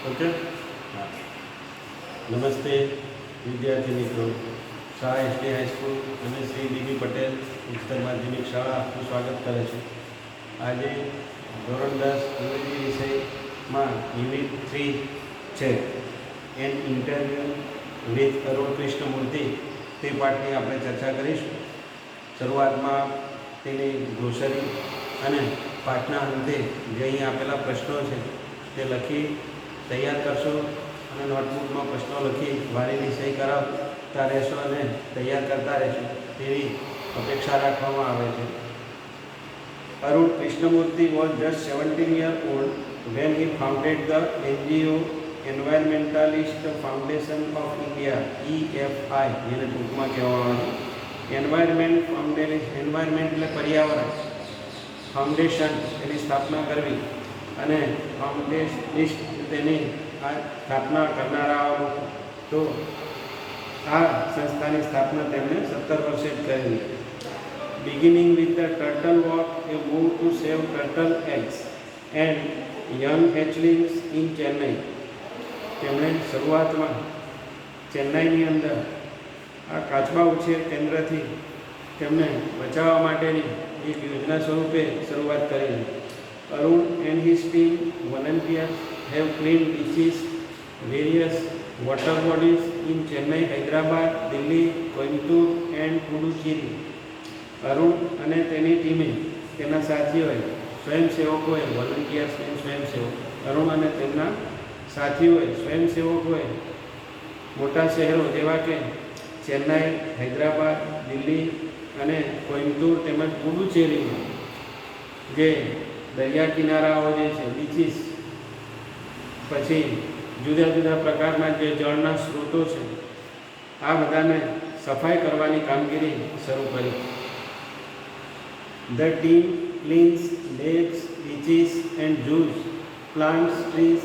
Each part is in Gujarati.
ઓકે. હા. નમસ્તે વિદ્યાર્થી મિત્રો. શાળા એસડી હાઈસ્કૂલ અને શ્રી બીબી પટેલ ઉચ્ચતર માધ્યમિક શાળા આપનું સ્વાગત કરે છે. આજે ધોરણ 10 અંગ્રેજી વિષયમાં યુનિટ 3 છે an interview with Arun Krishnamurthy. તે પાઠની આપણે ચર્ચા કરીશું. શરૂઆતમાં તેની ગ્લોસરી અને પાઠના અંતે જે અહીં આપેલા પ્રશ્નો છે તે લખી તૈયાર કરશો અને નોટબુકમાં પ્રશ્નો લખી વારીની સહી કરાવતા રહેશો અને તૈયાર કરતા રહેશો તેવી અપેક્ષા રાખવામાં આવે છે. Arun Krishnamurthy was just 17 years old when he founded the NGO Environmentalist Foundation of India EFI, જેને ટૂંકમાં કહેવામાં આવે એન્વાયરમેન્ટ એટલે પર્યાવરણ ફાઉન્ડેશન એની સ્થાપના કરવી અને ફાઉન્ડેશનિસ્ટ તેની આ સ્થાપના કરનારાઓ. તો આ સંસ્થાની સ્થાપના તેમણે 17 વર્ષે જ કરેલી. Beginning with the turtle walk, a move to save turtle eggs and young hatchlings in Chennai. તેમણે શરૂઆતમાં ચેન્નાઈની અંદર આ કાચબા ઉછેર કેન્દ્રથી તેમને બચાવવા માટેની એક યોજના સ્વરૂપે શરૂઆત કરેલી. Arun and his team volunteers have cleaned beaches, various water bodies in Chennai, Hyderabad, Delhi, Coimbatore and Puducherry. Arun અને તેની ટીમે તેના સાથીઓએ સ્વયંસેવકોએ વોલન્ટિયર્સ અને સ્વયંસેવક અરુણ અને તેમના સાથીઓએ સ્વયંસેવકોએ મોટા શહેરો જેવા કે ચેન્નાઈ, હૈદરાબાદ, દિલ્હી અને કોઇમ્બતુર તેમજ પુડુચેરીમાં જે દરિયા કિનારાઓ જે છે બીચીસ, પછી જુદા જુદા પ્રકારના જે જળના સ્ત્રોતો છે આ બધાને સફાઈ કરવાની કામગીરી શરૂ કરી. The team cleans lakes, beaches and zoos, plants trees,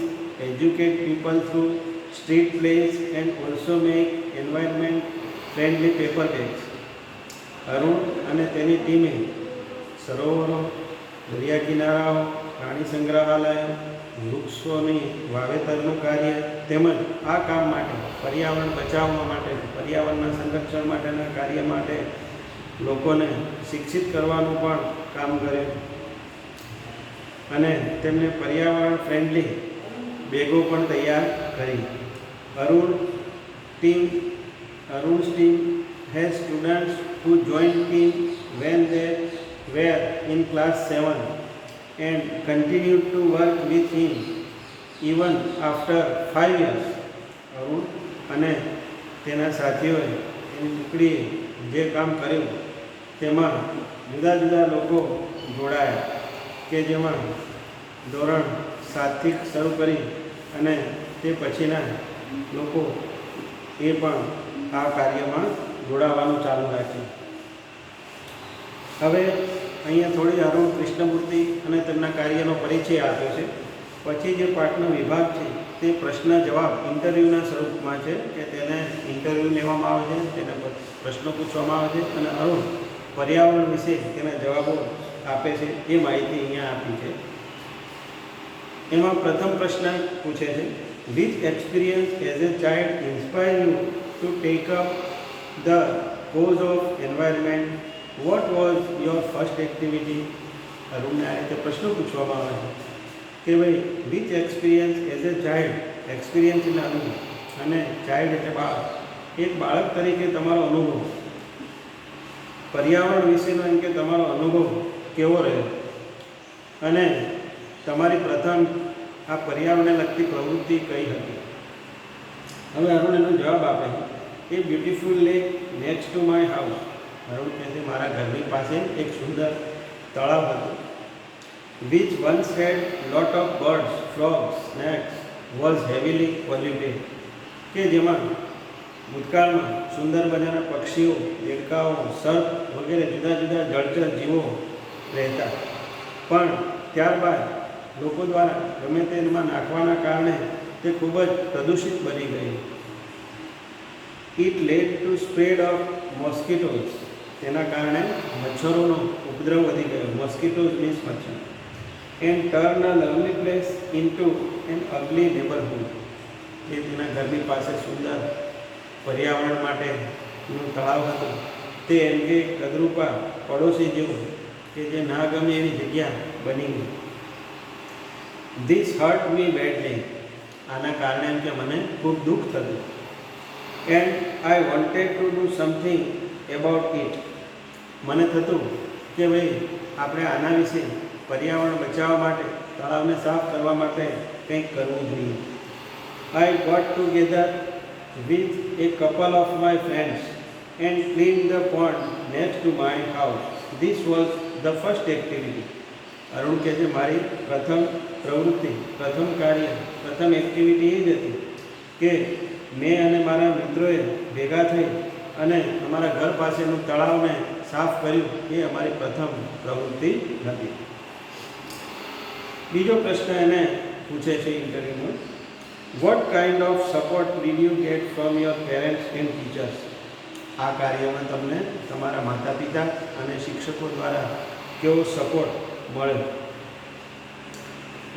educate people through street plays and also make environment friendly paper bags. Arun અને તેની ટીમે સરોવરો, દરિયા કિનારાઓ, પ્રાણી સંગ્રહાલયો, વૃક્ષોની વાવેતરનું કાર્ય તેમજ આ કામ માટે પર્યાવરણ બચાવવા માટે પર્યાવરણના સંરક્ષણ માટેના કાર્ય માટે લોકોને શિક્ષિત કરવાનું પણ કામ કરે અને તેમને પર્યાવરણ ફ્રેન્ડલી બેગો પણ તૈયાર કરી. Arun's team has students who joined team when they were in class 7 and continued to work with him even after 5 years. Arun અને તેના સાથીઓએ એની ટુકડીએ જે કામ કર્યું તેમાં જુદા જુદા લોકો જોડાયા કે જેમાં ધોરણ 7થી શરૂ કરી અને તે પછીના લોકો એ પણ આ કાર્યમાં જોડાવાનું ચાલુ રાખ્યું. હવે અહીંયા થોડી અરુણ કૃષ્ણમૂર્તિ અને તેમના કાર્યનો પરિચય આપ્યો છે. પછી જે પાઠનો વિભાગ છે તે પ્રશ્ન જવાબ ઇન્ટરવ્યૂના સ્વરૂપમાં છે કે તેને ઇન્ટરવ્યૂ લેવામાં આવે છે, તેને પ્રશ્નો પૂછવામાં આવે છે અને અરુણ પર્યાવરણ વિશે તેના જવાબો આપે છે. એ માહિતી અહીંયા આપી છે. એમાં પ્રથમ પ્રશ્ન પૂછે છે, which experience as a child inspire you to take up the cause of environment? What was your first activity? અરુણને આ રીતે પ્રશ્નો પૂછવામાં આવે છે કે ભાઈ which experience as a child, experience એટલે અનુભવ અને ચાઇલ્ડ એટલે બાળક, એક બાળક તરીકે તમારો અનુભવ પર્યાવરણ વિશેનો એમ કે તમારો અનુભવ કેવો રહ્યો અને તમારી પ્રથમ આ પર્યાવરણને લગતી પ્રવૃત્તિ કઈ હતી? હવે અરુણ એનો જવાબ આપે છે, a beautiful lake next to my house. Arun કહે છે મારા ઘરની પાસે એક સુંદર તળાવ હતું. which once had lot of birds, frogs, snakes, was heavily polluted. કે જેમાં ભૂતકાળમાં સુંદર મજાના પક્ષીઓ, દેડકાઓ, સર્પ વગેરે જુદા જુદા જળચર જીવો રહેતા, પણ ત્યારબાદ લોકો દ્વારા ગમે તેમાં નાખવાના કારણે તે ખૂબ જ પ્રદૂષિત બની ગઈ. It lead two spread of mosquitoes. તેના કારણે મચ્છરોનો ઉપદ્રવ વધી ગયો. મોસ્કિટોઝ મીન્સ મચ્છર. And turn a lovely place into an ugly neighborhood. એ તેના ઘરની પાસે સુંદર પર્યાવરણ માટેનું તળાવ હતું તે એમ કે કદરૂપા પડોશી જેવું કે જે ના ગમે એવી જગ્યા બની ગઈ. This hurt me badly. આના કારણે એમ કે મને ખૂબ દુઃખ થતું. And I wanted to do something about it. મને થતું કે ભાઈ આપણે આના વિશે પર્યાવરણ બચાવવા માટે તળાવને સાફ કરવા માટે કંઈક કરવું જોઈએ. I got together with a couple of my friends and clean the pond next to my house. This was the first activity. Arun કહે છે મારી પ્રથમ પ્રવૃત્તિ, પ્રથમ કાર્ય, પ્રથમ એક્ટિવિટી એ જ હતી કે મેં અને મારા મિત્રોએ ભેગા થઈ અને અમારા ઘર પાસેનું તળાવને સાફ કર્યું. એ અમારી પ્રથમ પ્રવૃત્તિ હતી. બીજો પ્રશ્ન એને પૂછે છે ઇન્ટરવ્યૂમાં, what kind of support did you get from your parents and teachers. આ કાર્યમાં તમને તમારા માતા પિતા અને શિક્ષકો દ્વારા કેવો સપોર્ટ મળ્યો.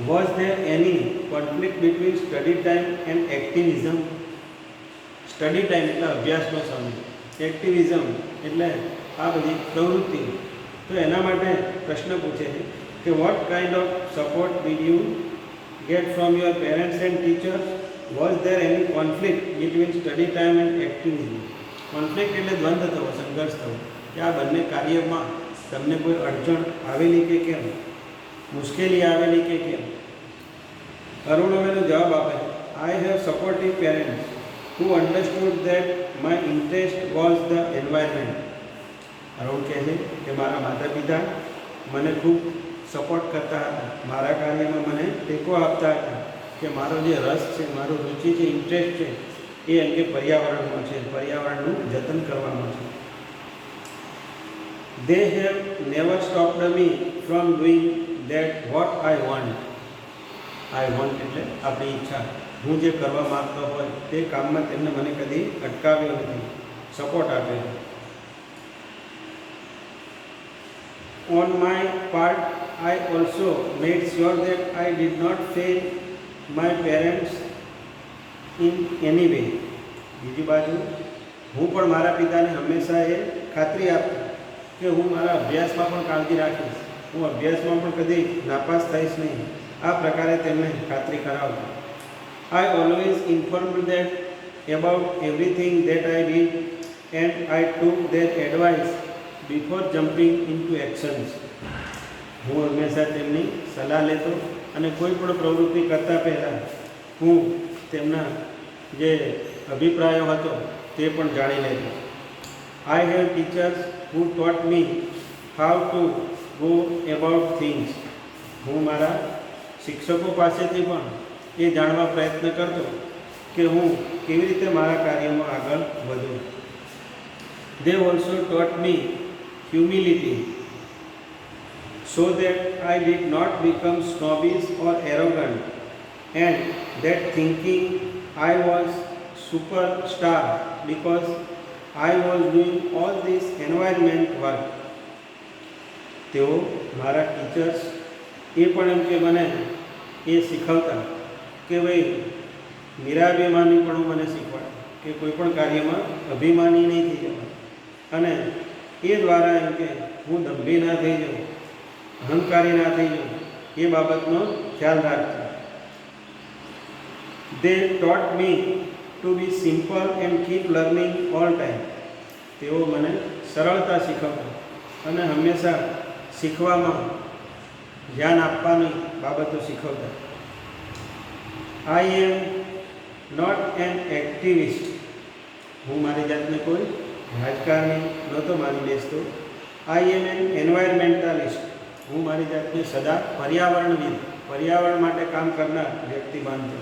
Was there any conflict between study time and activism. Study time એટલે અભ્યાસનો સમય, એક્ટિવિઝમ એટલે આ બધી પ્રવૃત્તિ. તો એના માટે પ્રશ્ન પૂછે છે કે vote kind of support did you get from your parents and teachers. Was there any conflict between study time and activism. Conflict એટલે દ્વંદ્વ થવો, સંઘર્ષ થવો, કે આ બંને કાર્યમાં તમને કોઈ અડચણ આવેલી કે કેમ, મુશ્કેલી આવેલી કે કેમ. અરુણ હવેનો જવાબ આપે છે, I have supportive parents who understood that my interest was the environment. Arun કહે છે કે મારા માતા પિતા મને ખૂબ સપોર્ટ કરતા હતા, મારા કાર્યમાં મને ટેકો આપતા હતા કે મારો જે રસ છે, મારો રુચિ છે, ઇન્ટરેસ્ટ છે એ અંગે પર્યાવરણમાં છે, પર્યાવરણનું જતન કરવામાં છે. They have never stopped me from doing that what I want. I want એટલે આપણી ઈચ્છા, હું જે કરવા માંગતો હોય તે કામમાં તેમને મને કદી અટકાવ્યો નથી, સપોર્ટ આપ્યો. On my part, I also made sure that I did not fail my parents in any way. બીજી બાજુ હું પણ મારા પિતાને હંમેશા એ ખાતરી આપતો કે હું મારા અભ્યાસમાં પણ કાળજી રાખીશ, હું અભ્યાસમાં પણ કદી નાપાસ થઈશ નહીં. આ પ્રકારે તેમને ખાતરી કરાવતો. I always informed them about everything that I did and I took their advice before jumping into actions. હું હંમેશા તેમની સલાહ લેતો અને કોઈ પણ પ્રવૃત્તિ કરતા પહેલાં હું તેમના જે અભિપ્રાયો હતો તે પણ જાણી લેતો. I have teachers who taught me how to go about things. હું મારા શિક્ષકો પાસેથી પણ એ જાણવા પ્રયત્ન કરતો કે હું કેવી રીતે મારા કાર્યમાં આગળ વધું. They also taught me humility so that I did not become snobbish or arrogant and that thinking I was superstar because I was doing all this environment work. તેઓ મારા ટીચર્સ એ પણ એમ કે મને એ શીખવતા કે ભાઈ નિરાભિમાનીપણું મને શીખવાડે કે કોઈ પણ કાર્યમાં અભિમાની નહીં થઈ જવાનું અને એ દ્વારા એમ કે હું દંભી ના થઈ જાઉં, અહંકારી ના થઈ જાઉં, એ બાબતનો ખ્યાલ રાખતા. They taught me to be simple and keep learning all time. તેઓ મને સરળતા શીખવતા અને હંમેશા શીખવામાં ધ્યાન આપવાની બાબતો શીખવતા. I am not an activist. હું મારી જાતને કોઈ રાજકારણી નહોતો માની બેસતો. I am an environmentalist. હું મારી જાતને સદા પર્યાવરણવિદ, પર્યાવરણ માટે કામ કરનાર વ્યક્તિ માનતો.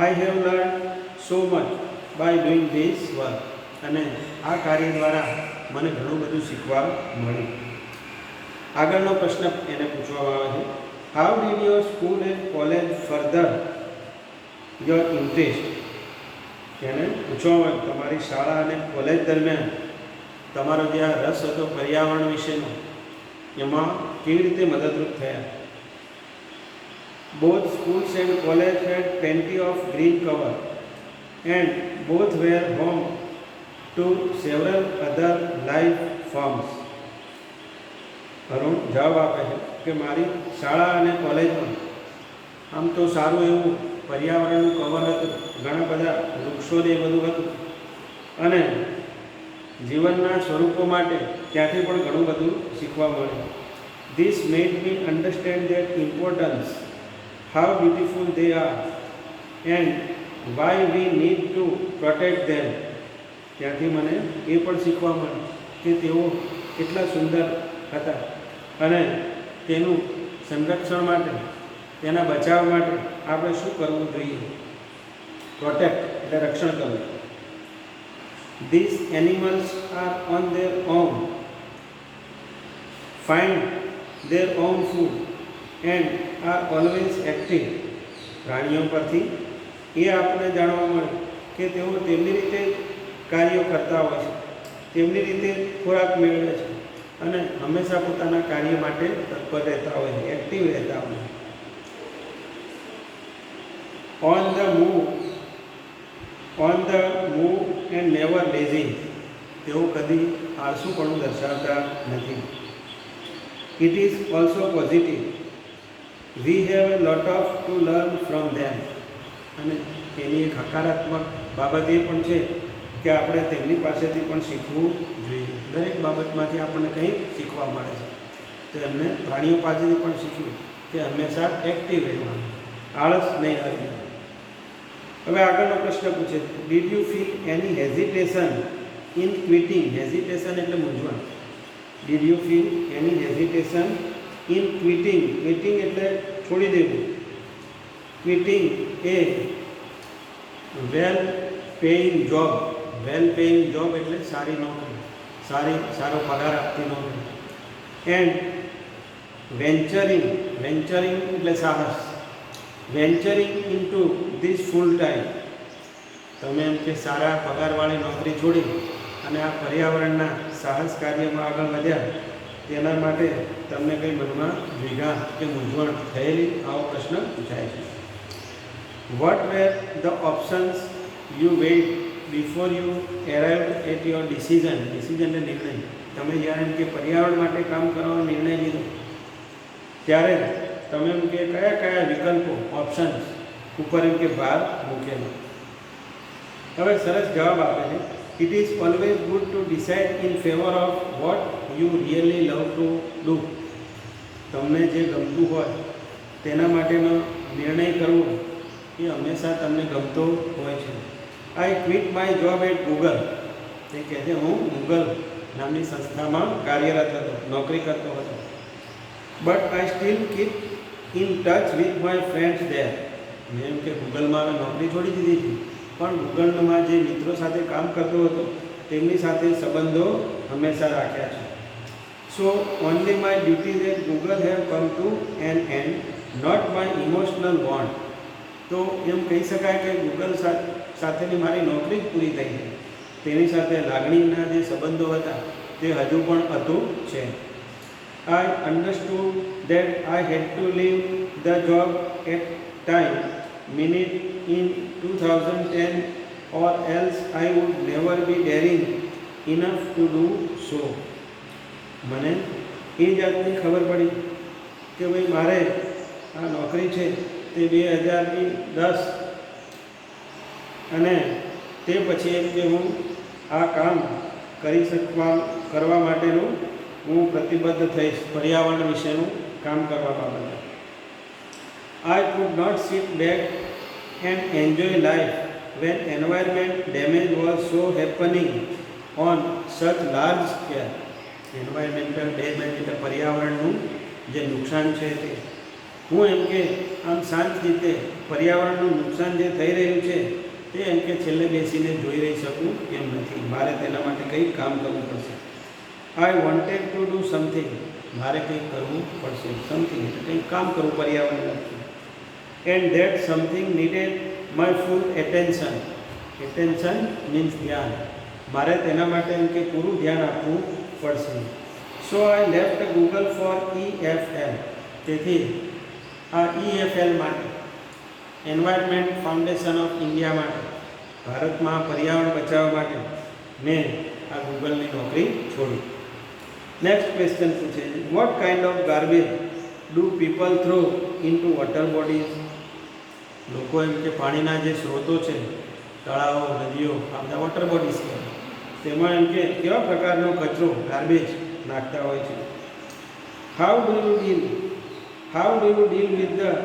I have learned so much by doing this work. અને આ કાર્ય દ્વારા મને ઘણું બધું શીખવા મળ્યું. આગળનો પ્રશ્ન એને પૂછવામાં આવે છે, how did your school and college further your interest. એને પૂછવામાં આવ્યું તમારી શાળા અને કોલેજ દરમિયાન તમારો જે આ રસ હતો પર્યાવરણ વિશેનો એમાં કેવી રીતે મદદરૂપ થયા. Both schools and college had plenty of green cover, and both were home to several other life forms. Arun જવાબ આપે છે કે મારી શાળા અને કોલેજમાં આમ તો સારું એવું પર્યાવરણનું કવર હતું, ઘણા બધા વૃક્ષો ને એ બધું હતું, અને જીવનના સ્વરૂપો માટે ત્યાંથી પણ ઘણું બધું શીખવા મળ્યું. This made me understand that importance, how beautiful they are and why we need to protect them. ત્યાંથી મને એ પણ શીખવા મળ્યું કે તેઓ કેટલા સુંદર હતા અને તેનું સંરક્ષણ માટે, તેના બચાવ માટે આપણે શું કરવું જોઈએ? પ્રોટેક્ટ એટલે રક્ષણ કરવું. These animals are on their own, find their own food and are always active. પ્રાણીઓ પરથી એ આપણને જાણવા મળે કે તેઓ તેમની રીતે કાર્યો કરતા હોય છે, તેમની રીતે ખોરાક મેળવે છે અને હંમેશા પોતાના કાર્ય માટે તત્પર રહેતા હોય છે, એક્ટિવ રહેતા હોય છે. On the move and never lazy, તેઓ કદી આળસુપણું દર્શાવતા નથી. It is also positive, we have a lot of to learn from them. અને તેની એક હકારાત્મક બાબત એ પણ છે કે આપણે તેમની પાસેથી પણ શીખવું જોઈએ. દરેક બાબતમાંથી આપણને કંઈક શીખવા મળે છે. તો એમને પ્રાણીઓ પાસેથી પણ શીખ્યું કે હંમેશા એક્ટિવ રહેવાનું, આળસ નહીં કરવી. હવે આગળનો પ્રશ્ન પૂછે, did you feel any hesitation in ક્વિટિંગ? Hesitation એટલે મૂંઝવણ. Did you feel any hesitation in ક્વિટિંગ? ક્વિટિંગ એટલે છોડી દેવું. ક્વિટિંગ એ વેલ પેઇંગ જોબ. વેલ પેઇંગ જોબ એટલે સારી નોકરી, સારો પગાર આપતી નોકરી. એન્ડ વેન્ચરિંગ એટલે સાહસ. વેન્ચરિંગ ઇન્ટુ ધીસ ફૂલ ટાઈમ, તમે એમ કે સારા પગારવાળી નોકરી છોડી અને આ પર્યાવરણના સાહસ કાર્યમાં આગળ વધ્યા, તેના માટે તમને કંઈ મનમાં દ્વિધા કે મૂંઝવણ થયેલી? આવો પ્રશ્ન પૂછાય છે. What were the options you weigh before you arrived at your decision? Decision એટલે નિર્ણય. તમે જ્યારે એમ કે પર્યાવરણ માટે કામ કરવાનો નિર્ણય લીધો, ત્યારે તમે એમ કે કયા વિકલ્પો, ઓપ્શન્સ ઉપર એમ કે ભાર મૂકેલો? હવે સરસ જવાબ આપે છે. It is always good to decide in favour of what you really love to do. તમને જે ગમતું હોય તેના માટેનો નિર્ણય કરવો એ હંમેશા તમને ગમતો હોય છે. I quit my job at Google. એ કહે છે, હું ગૂગલ નામની સંસ્થામાં કાર્યરત હતો, નોકરી કરતો હતો. But I still keep in touch with my friends there. મેં એમ કે ગૂગલમાં નોકરી છોડી દીધી હતી, પણ ગૂગલમાં જે મિત્રો સાથે કામ કરતો હતો તેમની સાથે સંબંધો હંમેશા રાખ્યા છે. So only my duties at Google have come to an end, not my emotional bond. તો એમ કહી શકાય કે ગૂગલ સાથેની મારી નોકરી જ પૂરી થઈ છે, તેની સાથે લાગણીના જે સંબંધો હતા તે હજુ પણ અતૂટ છે. I understood that I had to leave the job at time minute in 2010 or else I would never be daring enough to do so. મને એ જાતની ખબર પડી કે ભાઈ મારે આ નોકરી છે તે 2010 અને તે પછી એમ કે હું આ કામ કરવા માટેનું હું પ્રતિબદ્ધ થઈશ, પર્યાવરણ વિશેનું કામ કરવા બાબતે. I could not sit back and enjoy life when environment damage was so happening on such large scale. Environmental damage એટલે પર્યાવરણનું જે નુકસાન છે તે હું એમ કે આમ શાંત રીતે પર્યાવરણનું નુકસાન જે થઈ રહ્યું છે તે એમ કે છેલ્લે બેસીને જોઈ રહી શકું એમ નથી. મારે તેના માટે કંઈક કામ કરવું પડશે. I wanted to do something. મારે કંઈક કરવું પડશે. સમથિંગ એટલે કંઈક કામ કરવું પર્યાવરણ. And that something needed my full attention. Attention means ધ્યાન. મારે તેના માટે એમ કે પૂરું ધ્યાન આપવું પડશે. So I left Google for EFL. તેથી આ EFL માટે, એન્વાયરમેન્ટ ફાઉન્ડેશન ઓફ ઇન્ડિયા માટે, ભારતમાં પર્યાવરણ બચાવવા માટે મેં આ ગૂગલની નોકરી છોડી. નેક્સ્ટ ક્વેશ્ચન પૂછે છે, vote kind of garbage do people throw into water bodies? લોકો એમ કે પાણીના જે સ્ત્રોતો છે, તળાવો, નદીઓ, આ બધા વોટર બોડીઝ છે, તેમાં એમ કે કેવા પ્રકારનો કચરો, ગાર્બેજ નાખતા હોય છે. How do you deal with the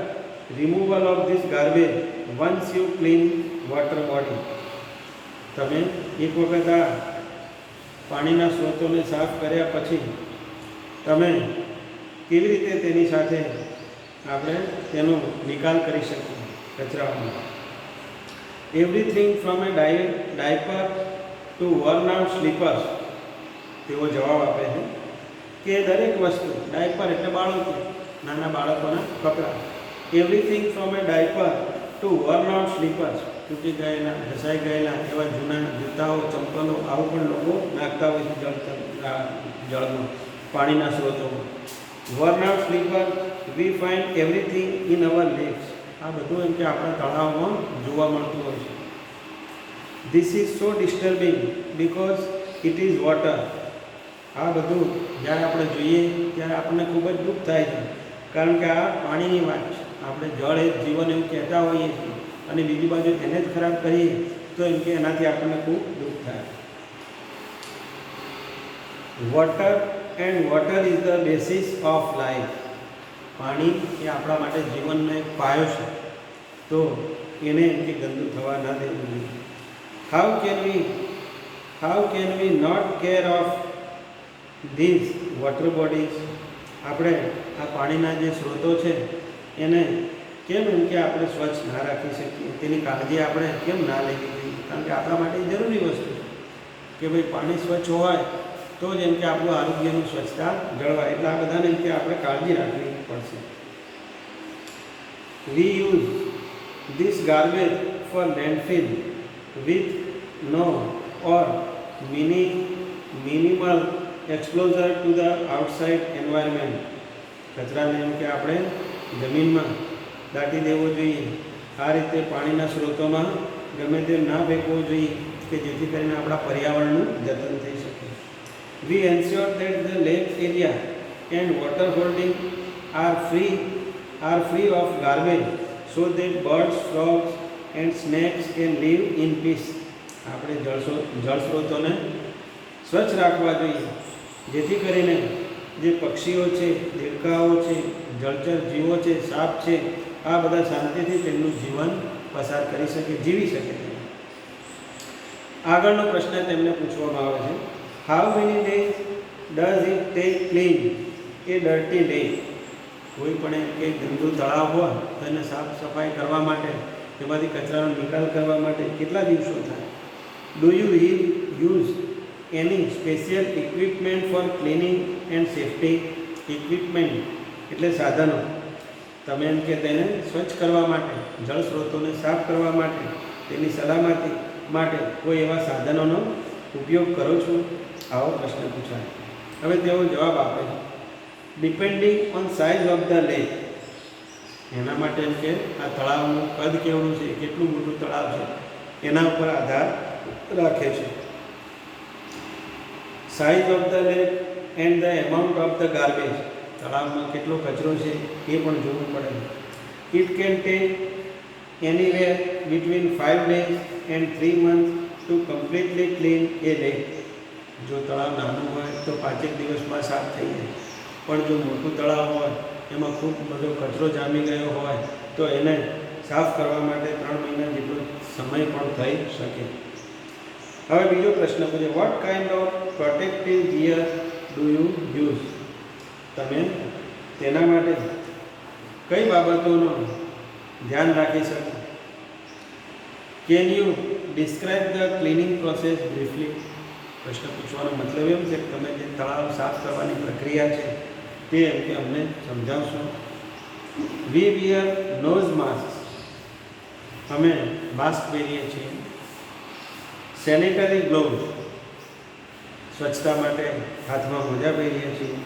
removal of this garbage once you clean water body? તમે એક વખત આ પાણીના સ્ત્રોતોને સાફ કર્યા પછી તમે કેવી રીતે તેની સાથે આપણે તેનો નિકાલ કરી શકીએ કચરામાં? Everything from a diaper to worn out slippers. તેઓ જવાબ આપે છે કે દરેક વસ્તુ, ડાયપર એટલે બાળકો, નાના બાળકોના કપડાં, everything from a diaper to worn out slippers, તૂટી ગયેલા, ઘસાઈ ગયેલા એવા જૂના જૂતાઓ, ચંપલો, આવું પણ લોકો નાખતા હોય છે જળમાં, પાણીના સ્ત્રોતોમાં. Worn out slipper we find everything in our lakes. આ બધું એમ કે આપણા તળાવમાં જોવા મળતું હોય છે. This is so disturbing because it is water. આ બધું જ્યારે આપણે જોઈએ ત્યારે આપણને ખૂબ જ દુઃખ થાય છે, કારણ કે આ પાણીની વાત છે. આપણે જળ એ જીવન એવું કહેતા હોઈએ છીએ અને બીજી બાજુ એને જ ખરાબ કરીએ તો એમ કે એનાથી આપણને ખૂબ દુઃખ થાય. Water and water is the basis of life. પાણી એ આપણા માટે જીવનનો એક પાયો છે, તો એને એમ કે ગંદુ થવા ના દેવું જોઈએ. How can we not care of these water bodies? આપણે આ પાણીના જે સ્ત્રોતો છે એને કેમ એમ કે આપણે સ્વચ્છ ના રાખી શકીએ? તેની કાળજી આપણે કેમ ના લેવી જોઈએ? કારણ કે આપણા માટે જરૂરી વસ્તુ છે કે ભાઈ પાણી સ્વચ્છ હોય તો જ એમ કે આપણું આરોગ્યની સ્વચ્છતા જળવાય. એટલે આ બધાને એમ કે આપણે કાળજી રાખવી પડશે. We use this garbage for landfill with no or minimal exposure to the outside environment. કચરાને એમ કે આપણે જમીનમાં દાટી દેવો જોઈએ. આ રીતે પાણીના સ્ત્રોતોમાં ગમે તેમ ના ફેંકવો જોઈએ કે જેથી કરીને આપણા પર્યાવરણનું જતન થઈ શકે. We ensure that the lake area and water holding are free of garbage so that birds, frogs and snakes can live in peace. આપણે જળ સ્ત્રોતોને સ્વચ્છ રાખવા જોઈએ જેથી કરીને જે પક્ષીઓ છે, દેડકાઓ છે, જળચર જીવો છે, સાપ છે, આ બધા શાંતિથી તેમનું જીવન પસાર કરી શકે, જીવી શકે. આગળનો પ્રશ્ન તેમને પૂછવામાં આવે છે, how many days does it take clean A dirty lake? કોઈ પણ કે ગંદુ તળાવ હોય તો એને સાફ સફાઈ કરવા માટે, તેમાંથી કચરાનો નિકાલ કરવા માટે કેટલા દિવસો થાય? Do you use any special equipment for cleaning and safety? Equipment એટલે સાધનો. તમે એમ કે તેને સ્વચ્છ કરવા માટે, જળ સ્ત્રોતોને સાફ કરવા માટે, તેની સલામતી માટે કોઈ એવા સાધનોનો ઉપયોગ કરો છો? આવો પ્રશ્ન પૂછાય. હવે તેઓ જવાબ આપે છે, depending on size of the lake. એના માટે એમ કે આ તળાવનું કદ કેવડું છે, કેટલું મોટું તળાવ છે, એના ઉપર આધાર રાખે છે. Size of the lake and the amount of the garbage. તળાવમાં કેટલો કચરો છે એ પણ જોવું પડે. It can take anywhere between 5 days and 3 months two completely clean A lake. જો તળાવ નાનું હોય તો 5 દિવસમાં સાફ થઈ જાય, પણ જો મોટું તળાવ હોય, એમાં ખૂબ બધો કચરો જામી ગયો હોય તો એને સાફ કરવા માટે 3 મહિના જેટલો સમય પણ થઈ શકે. હવે બીજો પ્રશ્ન પૂછે, vote kind of protective gear do you use? તમે તેના માટે કઈ બાબતોનું ધ્યાન રાખી શકો? Can you describe the cleaning process briefly? પ્રશ્ન પૂછવાનો મતલબ એમ છે કે તમે જે તળાવ સાફ કરવાની પ્રક્રિયા છે તે એમ કે અમને સમજાવશો. We wear nose mask. અમે માસ્ક પહેરીએ છીએ. Sanitary gloves. સ્વચ્છતા માટે હાથમાં મોજા પહેરીએ છીએ.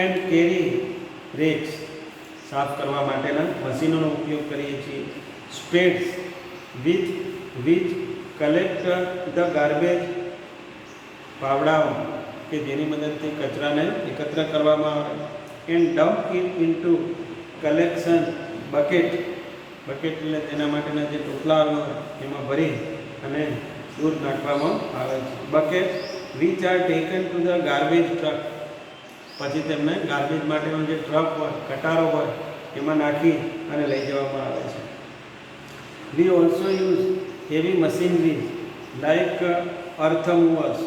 And carry rakes. સાફ કરવા માટેના મશીનોનો ઉપયોગ કરીએ છીએ. Spades with which collect the garbage, પાવડાઓ કે જેની મદદથી કચરાને એકત્ર કરવામાં આવે. And dump it into collection bucket, bucket એટલે તેના માટેના જે ટોપલા હોય એમાં ભરી અને દૂર નાખવામાં આવે છે. Bucket which are taken to the garbage truck, પછી તેમને ગાર્બેજ માટેનો જે ટ્રક હોય, કટારો હોય એમાં નાખી અને લઈ જવામાં આવે છે. We also use heavy machinery like earth movers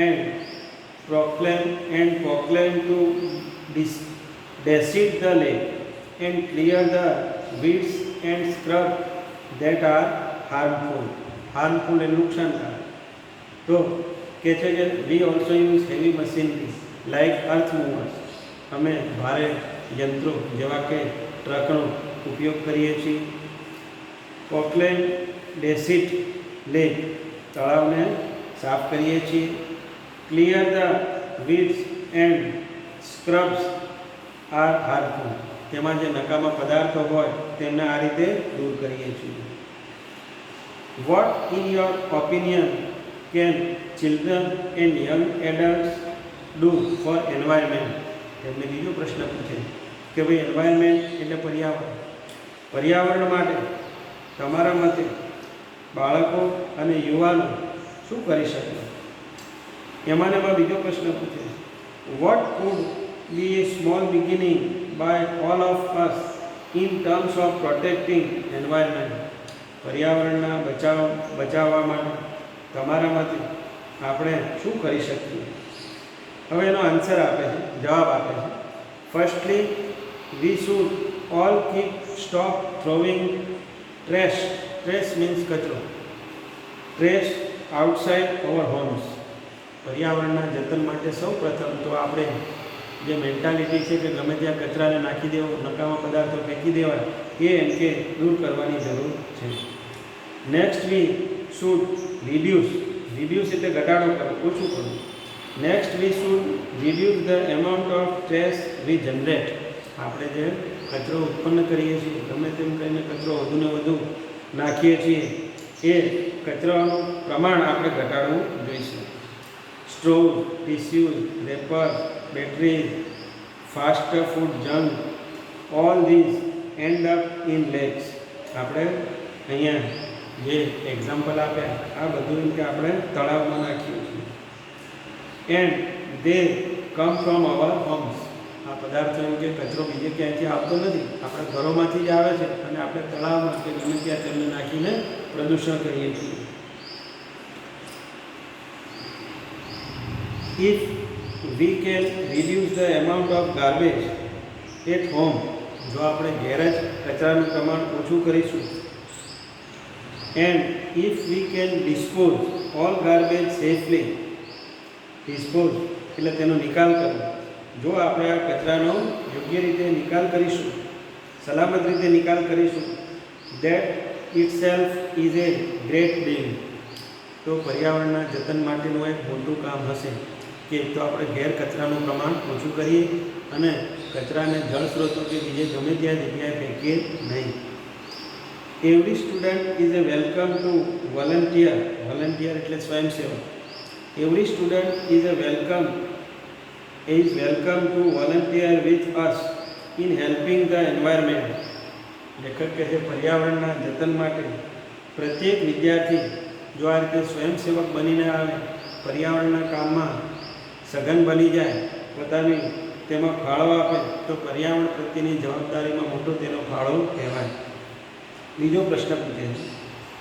and Poclain to decide the lake and clear the weeds and scrub that are harmful. Harmful and નુકસાનકારક. તો કહે છે કે વી also use heavy machinery like earth movers, અમે ભારે યંત્રો જેવા કે ટ્રકનો ઉપયોગ કરીએ છીએ. પોકલેન ડેસિડ લેક, તળાવને સાફ કરીએ છીએ. Clear the weeds and scrubs are harmful, તેમાં જે નકામા પદાર્થો હોય તેમને આ રીતે દૂર કરીએ છીએ. What in your opinion can children and young adults do for environment? તેમને બીજો પ્રશ્ન પૂછે કે ભાઈ એન્વાયરમેન્ટ એટલે પર્યાવરણ, પર્યાવરણ માટે તમારા મતે બાળકો અને યુવાનો શું કરી શકે? એમાં બીજો પ્રશ્ન પૂછે vote food be a small beginning by all of us in terms of protecting environment? પર્યાવરણના બચાવવા માટે તમારા માટે આપણે શું કરી શકીએ? હવે એનો આન્સર આપે છે, જવાબ આપે છે. Firstly we should all stop throwing trash. Trash means કચરો. Trash outside our homes. પર્યાવરણના જતન માટે સૌ પ્રથમ તો આપણે જે મેન્ટાલિટી છે કે ગમે ત્યાં કચરાને નાખી દેવો, નકામા પદાર્થો ફેંકી દેવા, એ એમ કે દૂર કરવાની જરૂર છે. નેક્સ્ટ વી શુડ રિડ્યુસ એટલે ઘટાડો કરવો, ઓછું કરવું. Next we should reduce the amount of trash we generate. આપણે જે કચરો ઉત્પન્ન કરીએ છીએ, ગમે તેમ કરીને કચરો વધુને વધુ નાખીએ છીએ, એ કચરાનું પ્રમાણ આપણે ઘટાડવું જોઈશે. સ્ટ્રોવ, tissues, wrapper, batteries, fast food junk, all these end up in lakes. આપણે અહીંયા જે એક્ઝામ્પલ આપ્યા આ બધું એમ કે આપણે તળાવમાં નાખીએ છીએ. And they come from our homes. આ પદાર્થો એમ કે કચરો બીજે ક્યાંયથી આવતો નથી, આપણા ઘરોમાંથી જ આવે છે અને આપણે તળાવમાં કે ગમે ત્યાં તેમને નાખીને પ્રદૂષણ કરીએ છીએ. If we can reduce the amount of garbage at home, જો આપણે ઘેર જ કચરાનું પ્રમાણ ઓછું કરીશું. And if we can dispose all garbage safely, dispose એટલે તેનો નિકાલ કરવો. જો આપણે આ કચરાનો યોગ્ય રીતે નિકાલ કરીશું, સલામત રીતે નિકાલ કરીશું, that itself is a great deal. તો પર્યાવરણના જતન માટેનું એક મોટું કામ હશે કે તો આપણે ઘેર કચરાનું પ્રમાણ ઓછું કરીએ અને કચરાને જળ સ્ત્રોતો કે બીજે ગમે ત્યાં જગ્યાએ ફેંકીએ નહીં. Every student is A welcome to volunteer. Volunteer એટલે સ્વયંસેવક. Every student is welcome to volunteer with us in helping the environment. લેખક કહે છે પર્યાવરણના જતન માટે પ્રત્યેક વિદ્યાર્થી જો આ રીતે સ્વયંસેવક બનીને આવે, પર્યાવરણના કામમાં સઘન બની જાય, પોતાની તેમાં ફાળો આપે, તો પર્યાવરણ પ્રત્યેની જવાબદારીમાં મોટો તેનો ફાળો કહેવાય. બીજો પ્રશ્ન પૂછે છે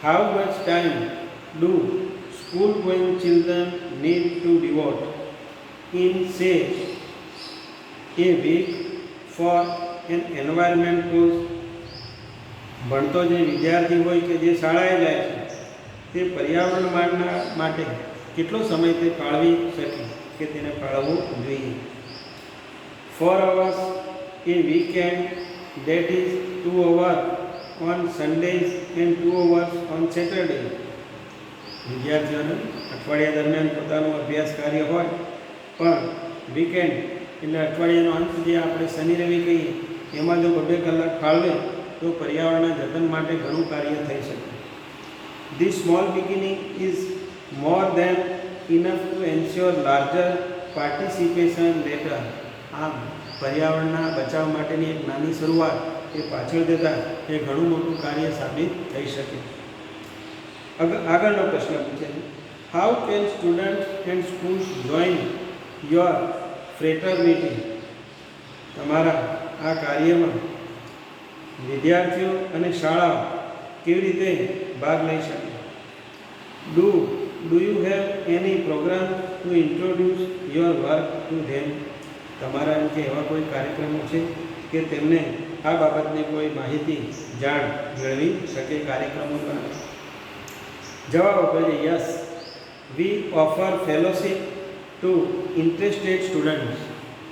how much time do school going children need to devote in say a week for an environment cause. ભણતો જે વિદ્યાર્થી હોય કે જે શાળાએ જાય છે તે પર્યાવરણ માટે કેટલો સમય તે ફાળવી શકે કે તેને ફાળવવું જોઈએ. 4 hours a weekend, that is 2 hours on Sundays and 2 hours on Saturday. વિદ્યાર્થીઓને અઠવાડિયા દરમિયાન પોતાનું અભ્યાસ કાર્ય હોય, પણ વીકેન્ડ એટલે અઠવાડિયાનો અંત જે આપણે શનિ રવિ કહીએ એમાં જો 2 કલાક ફાળવે તો પર્યાવરણના જતન માટે ઘણું કાર્ય થઈ શકે. This small beginning is more than enough to ensure larger participation later. આમ પર્યાવરણના બચાવ માટેની એક નાની શરૂઆત એ પાછળ જતાં એ ઘણું મોટું કાર્ય સાબિત થઈ શકે. આગળનો પ્રશ્ન પૂછે છે, how can student and schools join your fraternity? તમારા આ કાર્યમાં વિદ્યાર્થીઓ અને શાળાઓ કેવી રીતે ભાગ લઈ શકે? Do you have any programme to introduce your work to them? તમારા એમ કે એવા કોઈ કાર્યક્રમો છે કે તેમને આ બાબતની કોઈ માહિતી જાણ મેળવી શકે કાર્યક્રમો દ્વારા? જવાબ આપે છે, yes, we offer fellowship to interested students.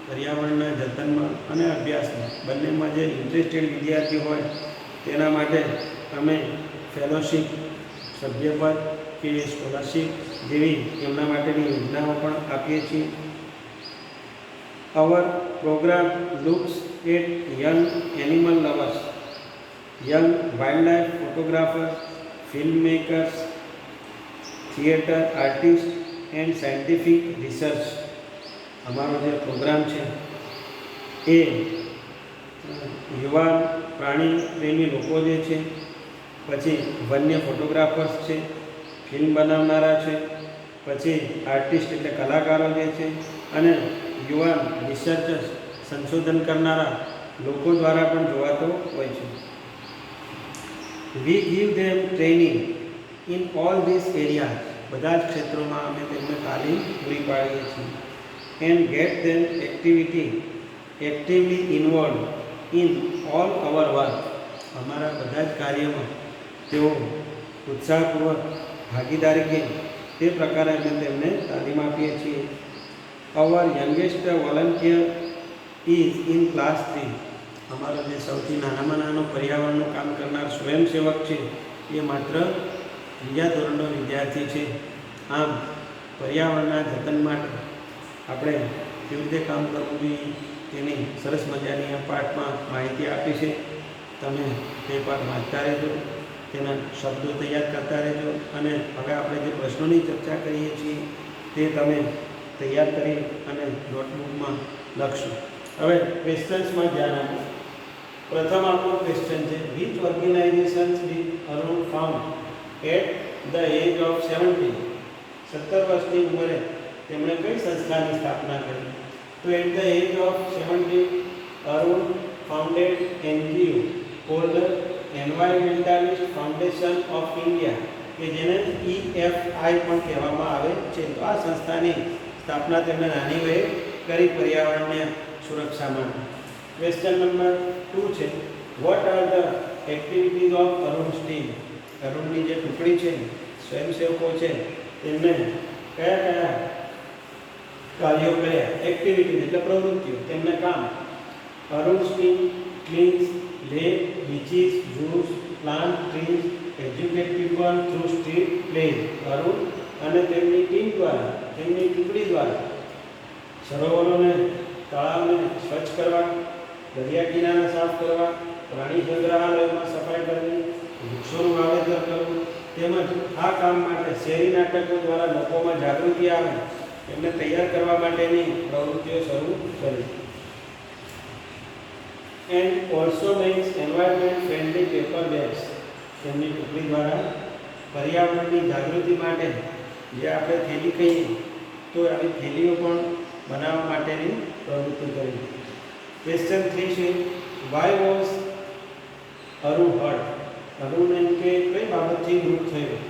પર્યાવરણના જતનમાં અને અભ્યાસમાં બંનેમાં જે ઇન્ટરેસ્ટેડ વિદ્યાર્થીઓ હોય તેના માટે અમે ફેલોશિપ, સભ્યપદ કે સ્કોલરશિપ જેવી એમના માટેની યોજનાઓ પણ આપીએ છીએ. Our programme looks at young animal lovers, young wildlife photographers, film makers, theatre artist and scientific research. અમારો જે પ્રોગ્રામ છે એ યુવાન પ્રાણી પ્રેમી લોકો જે છે, પછી વન્ય ફોટોગ્રાફર્સ છે, ફિલ્મ બનાવનારા છે, પછી આર્ટિસ્ટ એટલે કલાકારો જે છે, અને યુવાન રિસર્ચર્સ સંશોધન કરનારા લોકો દ્વારા પણ જોવાતો હોય છે. We give them training in all this area. બધા જ ક્ષેત્રોમાં અમે તેમને તાલીમ પૂરી પાડીએ છીએ. And gate them actively involve in all hour work. અમારા બધા જ કાર્યમાં તેઓ ઉત્સાહપૂર્વક ભાગીદારી કે તે પ્રકારે અમે તેમને તાલીમ આપીએ છીએ. Our youngest volunteer is in class 3. અમારો જે સૌથી નાનામાં નાનો પર્યાવરણનું કામ કરનાર સ્વયંસેવક છે એ માત્ર 3જા ધોરણનો વિદ્યાર્થી છે. આમ પર્યાવરણના જતન માટે આપણે કેવી રીતે કામ કરવું જોઈએ તેની સરસ મજાની આ પાઠમાં માહિતી આપી છે. તમે તે પાઠ વાંચતા રહેજો, તેના શબ્દો તૈયાર કરતા રહેજો, અને હવે આપણે જે પ્રશ્નોની ચર્ચા કરીએ છીએ તે તમે તૈયાર કરી અને નોટબુકમાં લખશો. હવે ક્વેશ્ચન્સમાં ધ્યાન આપો. પ્રથમ આપણો ક્વેશ્ચન છે, which organisations did Arun found at the age of 70? 70 વર્ષની ઉંમરે તેમણે કઈ સંસ્થાની સ્થાપના કરી? તો at the age of 70 Arun founded NGO called environmentalist foundation of India, કે જેને EFI પણ કહેવામાં આવે છે. તો આ સંસ્થાની સ્થાપના તેમણે નાની વયે કરી પર્યાવરણને સુરક્ષા માટે. ક્વેશ્ચન નંબર 2 છે, what are the activities of Arun's team? અરુણની જે ટુકડી છે, સ્વયંસેવકો છે, તેમને કયા કયા કાર્યો કર્યા? એક્ટિવિટીઝ એટલે પ્રવૃત્તિઓ, તેમને કામ. Arun's team cleans lake, beaches, zoos, plant trees, educate people through street plays. Arun અને તેમની ટીમ દ્વારા, તેમની ટુકડી દ્વારા સરોવરોને, તળાવને સ્વચ્છ કરવા, દરિયા કિનારા સાફ કરવા, પ્રાણી સંગ્રહાલયોમાં સફાઈ કરવી, વૃક્ષોનું વાવેતર કરવું, તેમજ આ કામ માટે શહેરી નાટકો દ્વારા લોકોમાં જાગૃતિ આવે એમને તૈયાર કરવા માટેની પ્રવૃત્તિઓ શરૂ કરી. And also makes environment friendly paper bags. તેમની ટુકડી દ્વારા પર્યાવરણની જાગૃતિ માટે જે આપણે થેલી કહીએ તો આવી થેલીઓ પણ બનાવવા માટેની પ્રવૃત્તિ કરી. ક્વેશ્ચન 3 છે, why was Arun hurt? Arun એમ કે કઈ બાબતથી દુઃખ થયું?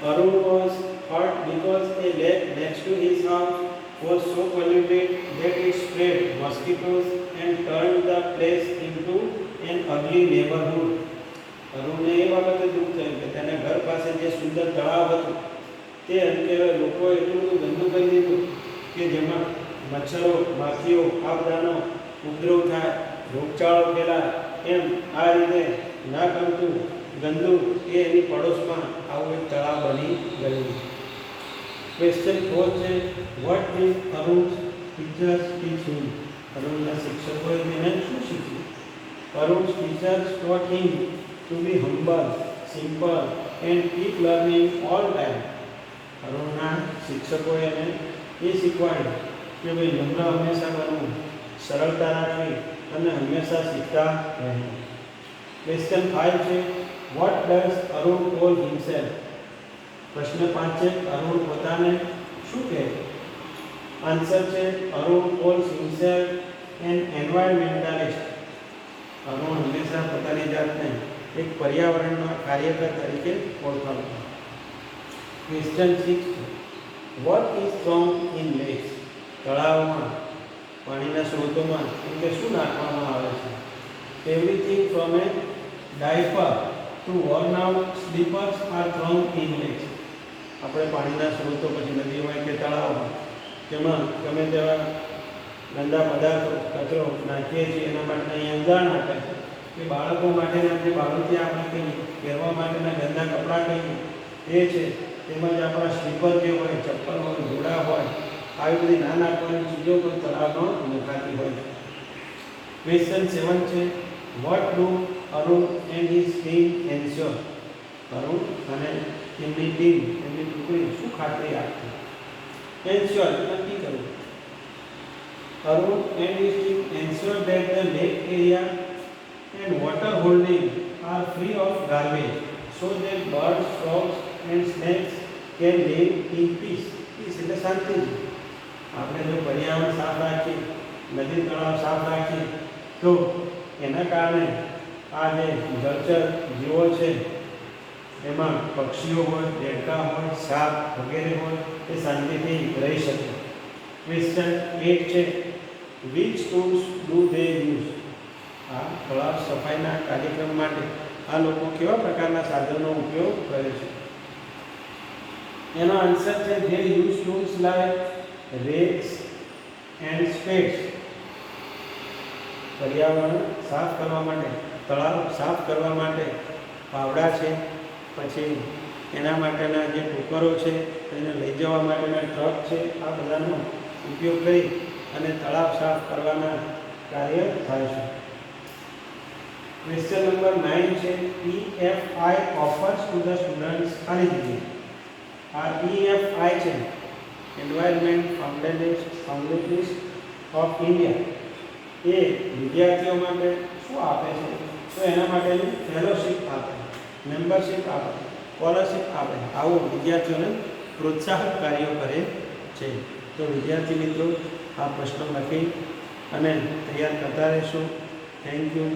Arun was hurt because a lake next to his house was so polluted that it spread mosquitoes and turned the place into an ugly neighborhood. અરુણને એ બાબતે દુઃખ થયું કે તેના ઘર પાસે જે સુંદર તળાવ હતું તે અંતે લોકો એટલું બધું ગંદુ કરી દીધું કે જેમાં મચ્છરો, માખીઓ, આ બધાનો ઉપદ્રવ થાય, રોગચાળો ફેલાય. એમ આ રીતે ના ગમતું ગંદુ એ એની પડોશમાં આવું એક તળાવ બની ગયું. ક્વેશ્ચન 4 છે, વોટ ડીડ અરુણ્સ ટીચર્સ ટીચ હિમ? અરુણના શિક્ષકોએ તેને શું શીખ્યું? Arun's teachers taught him to be humble, simple and keep learning all time. અરુણના શિક્ષકોએ એને એ શીખવાડ્યું કે ભાઈ નમ્ર હંમેશા બનવું, સરળતા રાખવી અને હંમેશા શીખતા રહેવું. ક્વેશ્ચન 5 છે, what does Arun call himself? પ્રશ્ન 5 છે, અરુણ પોતાને શું કહે? આન્સર છે, Arun calls himself an environmentalist. Arun હંમેશા પોતાની જાતને એક પર્યાવરણનો કાર્યકર તરીકે ઓળખાવતો. ક્વેશ્ચન 6 છે, what is thrown in lakes? તળાવમાં, પાણીના સ્ત્રોતોમાં કે શું નાખવામાં આવે છે? Everything from a diaper to worn out slippers are thrown in lakes. આપણે પાણીના સ્ત્રોતો, પછી નદીમાં કે તળાવમાં, જેમાં ગમે તેવા ગંદા પદાર્થો, કચરો નાખીએ છીએ, એના માટે અહીં ઉદાહરણ આપે છે કે બાળકો માટેના જે બાળકી આપણે કહીએ, પહેરવા માટેના ગંદા કપડાં કહીએ એ છે, તેમજ આપણા સ્લીપર જે હોય, ચપ્પલ હોય, ઘોડા હોય, આવી બધી ના નાખવાની ચીજો પણ તળાવમાં મુકાતી હોય છે. ક્વેશ્ચન 7 છે, what do Arun and his team ensure? Arun અને તેમની ટીમ, તેમની ટુકડી શું ખાતરી આપતી? એન્શ્યોર નક્કી કરવું. Arun and his team ensure that the lake area and water holding are free of garbage so that birds, frogs and snakes can live in peace. Peace એટલે શાંતિ. આપણે જો પર્યાવરણ સાફ રાખીએ, નદી તળાવ સાફ રાખીએ, તો એના કારણે આ જે જળચર જીવો છે એમાં પક્ષીઓ હોય, દેડકા હોય, સાપ વગેરે હોય, એ શાંતિથી રહી શકે. ક્વેશ્ચન 8 છે, which tools do they use? આ તળાવ સફાઈના કાર્યક્રમ માટે આ લોકો કેવા પ્રકારના સાધનનો ઉપયોગ કરે છે? એનો આન્સર છે, they use tools like rakes and spades. પર્યાવરણ સાફ કરવા માટે, તળાવ સાફ કરવા માટે પાવડા છે, પછી એના માટેના જે ટોકરો છે, એને લઈ જવા માટેના ટ્રક છે, આ બધાનો ઉપયોગ કરી અને તળાવ સાફ કરવાના કાર્ય થાય છે. ક્વેશ્ચન નંબર 9 છે, EFI offers to the students આની જગ્યાએ. આ EFI છે, એન્વાયરમેન્ટ ફાઉન્ડેશન ઓફ ઇન્ડિયા, એ વિદ્યાર્થીઓ માટે શું આપે છે? તો એના માટેની ફેલોશિપ આપે, મેમ્બરશિપ આપે, સ્કોલરશિપ આપે, આવું વિદ્યાર્થીઓને પ્રોત્સાહક કાર્યો કરે છે. તો વિદ્યાર્થી મિત્રો, આ પ્રશ્નો લખી અને તૈયાર કરતા રહેશો. Thank you.